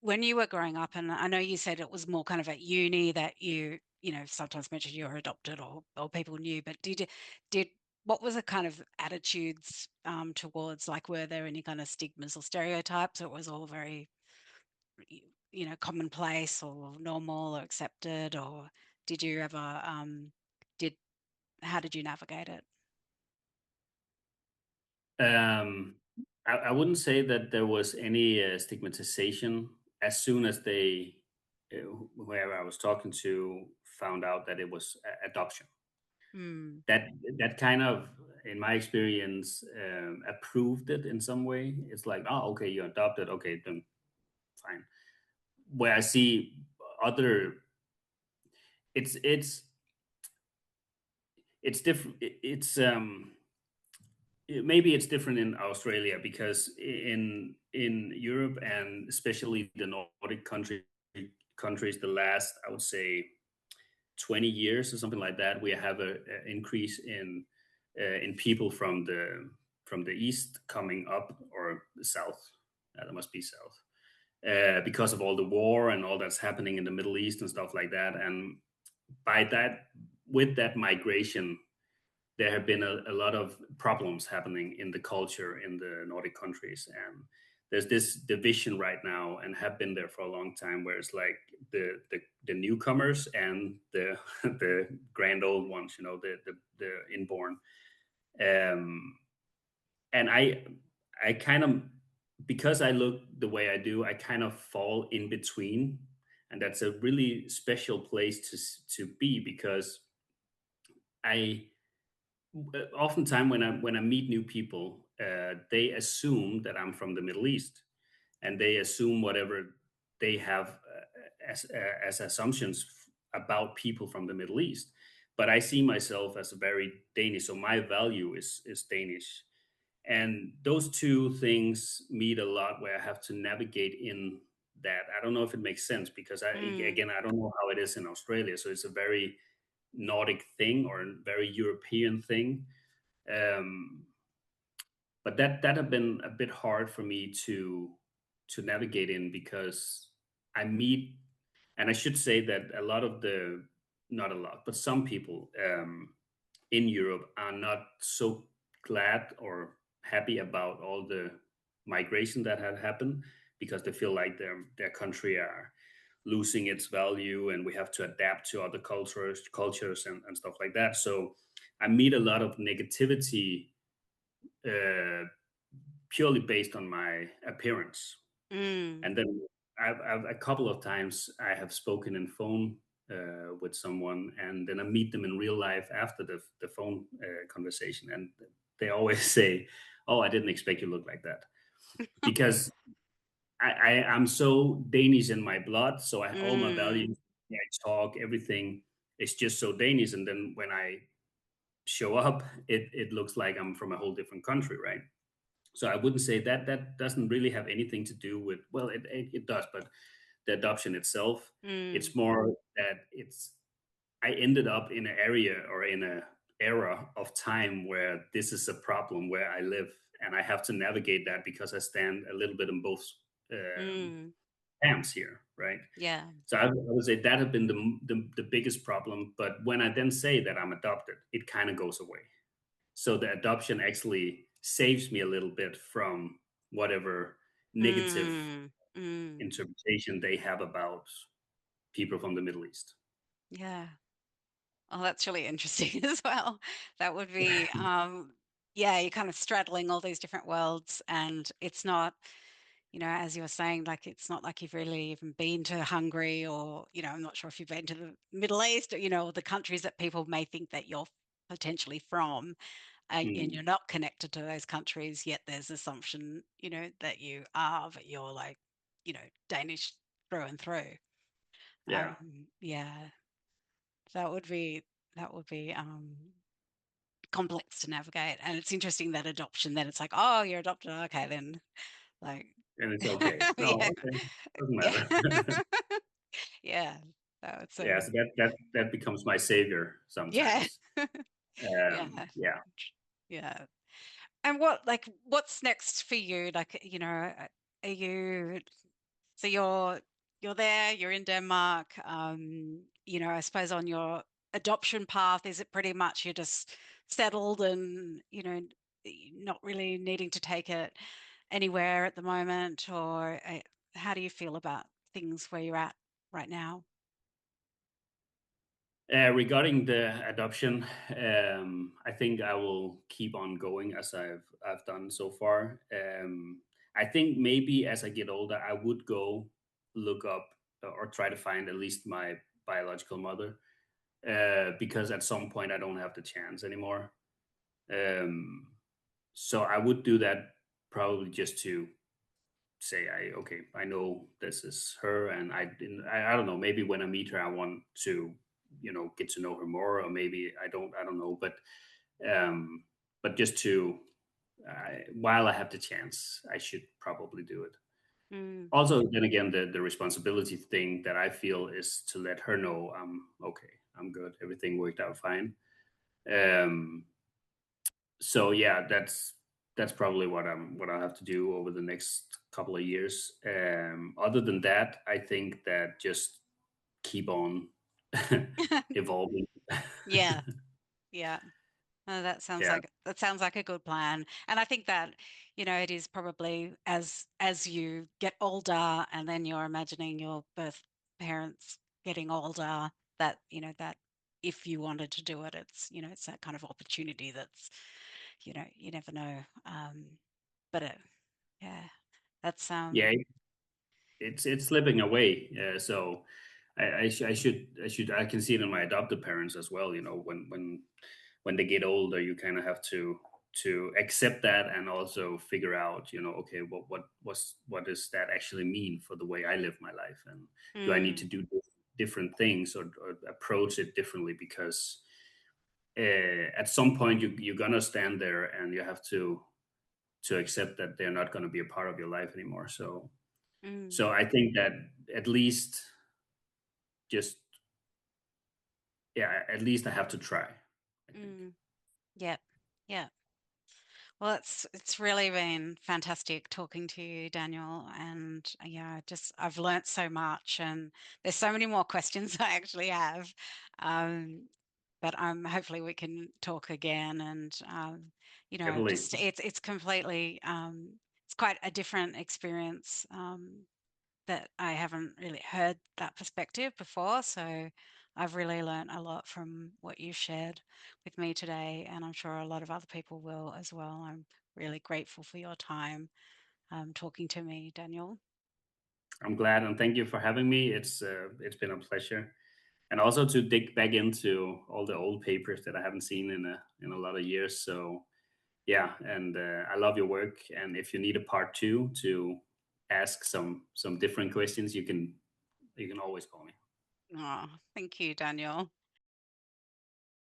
when you were growing up, and I know you said it was more kind of at uni that sometimes mentioned you were adopted or people knew, but did what was the kind of attitudes towards, like, were there any kind of stigmas or stereotypes, or it was all very, commonplace or normal or accepted, or did you ever did how did you navigate it? Um, I wouldn't say that there was any stigmatization as soon as whoever I was talking to found out that it was adoption. Mm, That that kind of, in my experience, approved it in some way. It's like, oh, okay, you're adopted. Okay, then fine. Where I see other, it's it's different. Maybe it's different in Australia because in Europe and especially the Nordic countries, the last, I would say, 20 years or something like that, we have a increase in people from the east coming up, or the south. That must be south, because of all the war and all that's happening in the Middle East and stuff like that. And by that, with that migration, there have been a lot of problems happening in the culture in the Nordic countries. And there's this division right now, and have been there for a long time, where it's like the newcomers and the the grand old ones, the inborn. Um, and I kind of, because I look the way I do, I kind of fall in between, and that's a really special place to be, because I oftentimes when I meet new people, they assume that I'm from the Middle East, and they assume whatever they have as assumptions about people from the Middle East. But I see myself as a very Danish, so my value is Danish, and those two things meet a lot, where I have to navigate in that. I don't know if it makes sense, because mm, I don't know how it is in Australia, so it's a very Nordic thing, or a very European thing. um, but that have been a bit hard for me to navigate in, because I meet, and I should say that a lot of the, not a lot, but some people in Europe are not so glad or happy about all the migration that had happened, because they feel like their country are losing its value, and we have to adapt to other cultures and stuff like that. So I meet a lot of negativity, uh, purely based on my appearance. mm. And then I've a couple of times I have spoken in phone with someone, and then I meet them in real life after the phone conversation, and they always say, "Oh, I didn't expect you to look like that," because I'm so Danish in my blood, so all my Mm, values, I talk, everything is just so Danish, and then when I show up, it looks like I'm from a whole different country, right? So I wouldn't say that that doesn't really have anything to do with, well, it does, but the adoption itself, mm, it's more that I ended up in an area, or in a era of time, where this is a problem where I live, and I have to navigate that, because I stand a little bit in both mm. camps here, right? Yeah. So I would say that have been the biggest problem. But when I then say that I'm adopted, it kind of goes away. So the adoption actually saves me a little bit from whatever negative Mm, mm. interpretation they have about people from the Middle East. Yeah. Oh, that's really interesting as well. That would be, yeah, you're kind of straddling all these different worlds, and it's not, as you were saying, like it's not like you've really even been to Hungary, or, I'm not sure if you've been to the Middle East, or, the countries that people may think that you're potentially from, and you're Mm, not connected to those countries, yet there's assumption, that you are, that you're like, Danish through and through. yeah, Yeah, that would be that would be complex to navigate. And it's interesting that adoption, then it's like, oh, you're adopted. Okay, then, like, and it's okay. yeah, No, okay, doesn't yeah, matter. yeah. So it's Yeah, so that becomes my savior yeah, sometimes. yeah, Yeah. yeah. And what's next for you? Like, are you? So you're there, you're in Denmark. I suppose on your adoption path, is it pretty much you're just settled and, not really needing to take it anywhere at the moment, or how do you feel about things where you're at right now? Regarding the adoption, I think I will keep on going as I've done so far. I think maybe as I get older, I would go look up or try to find at least my biological mother, because at some point I don't have the chance anymore. Um, so I would do that probably just to say I know this is her, and I don't know, maybe when I meet her I want to get to know her more, or maybe I don't know, but just to while I have the chance I should probably do it. Mm, Also, then again, the responsibility thing that I feel is to let her know I'm okay, I'm good, everything worked out fine. um so yeah, that's probably what I have to do over the next couple of years. Other than that, I think that just keep on evolving. yeah, yeah. Yeah, That sounds like a good plan. And I think that, it is probably as you get older and then you're imagining your birth parents getting older, that, that if you wanted to do it, it's that kind of opportunity that's, you never know. But yeah, that's yeah, it's slipping away. So I can see it in my adopted parents as well. When they get older, you kind of have to accept that, and also figure out, okay, what does that actually mean for the way I live my life, and do I need to mm, do different things, or approach it differently, because at some point you're gonna stand there and you have to accept that they're not going to be a part of your life anymore. So mm, I think that at least just yeah, at least I have to try, I think. mm. Yep. Yeah. Well, it's really been fantastic talking to you, Daniel. And yeah, just I've learnt so much, and there's so many more questions I actually have. Um, but hopefully we can talk again. And Definitely. just it's completely it's quite a different experience. That I haven't really heard that perspective before. So I've really learned a lot from what you've shared with me today, and I'm sure a lot of other people will as well. I'm really grateful for your time talking to me, Daniel. I'm glad, and thank you for having me. It's been a pleasure, and also to dig back into all the old papers that I haven't seen in a lot of years. So yeah, and I love your work, and if you need a part two to ask some different questions, you can always call me. Oh, thank you, Daniel.